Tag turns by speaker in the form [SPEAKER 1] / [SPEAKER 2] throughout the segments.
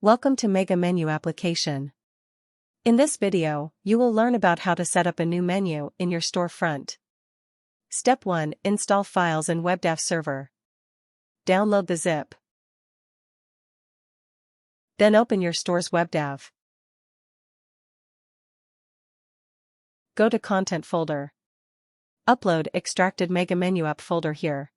[SPEAKER 1] Welcome to Mega Menu application. In this video, you will learn about how to set up a new menu in your storefront. Step 1. Install files in WebDAV server. Download the zip. Then open your store's WebDAV. Go to Content folder. Upload extracted Mega Menu App folder here.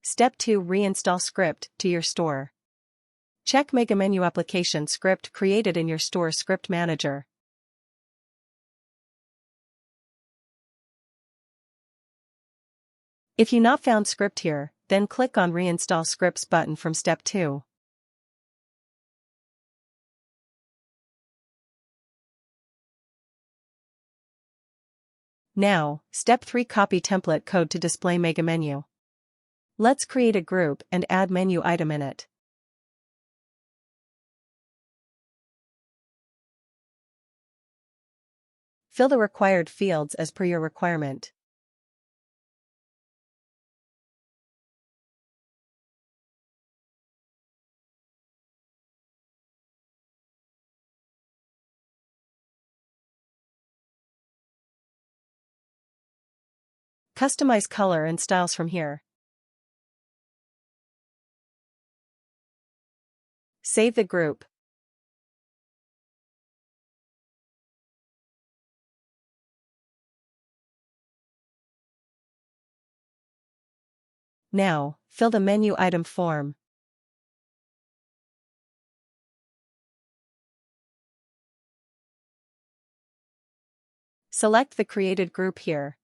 [SPEAKER 1] Step 2. Reinstall script to your store. Check Mega Menu application script created in your store script manager. If you not found script here, then click on Reinstall Scripts button from Step 2. Now, Step 3. Copy template code to display Mega Menu. Let's create a group and add menu item in it. Fill the required fields as per your requirement. Customize color and styles from here. Save the group. Now, fill the menu item form. Select the created group here.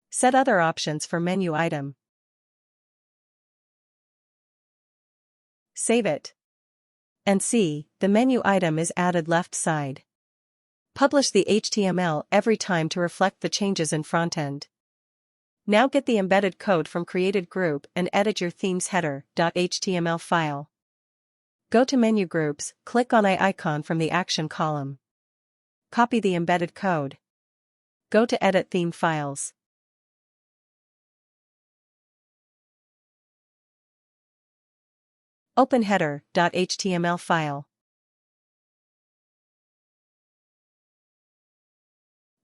[SPEAKER 1] Set other options for menu item. Save it. And see, the menu item is added left side. Publish the HTML every time to reflect the changes in front end. Now get the embedded code from created group and edit your theme's header.html file. Go to Menu Groups, click on I icon from the Action column. Copy the embedded code. Go to Edit Theme Files. Open header.html file.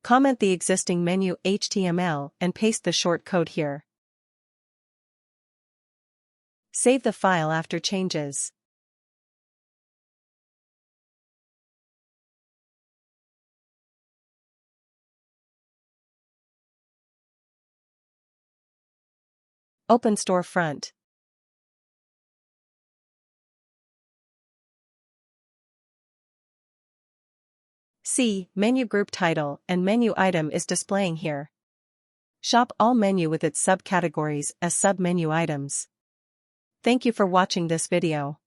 [SPEAKER 1] Comment the existing menu HTML and paste the short code here. Save the file after changes. Open Storefront. See, menu group title and menu item is displaying here. Shop all menu with its subcategories as sub-menu items. Thank you for watching this video.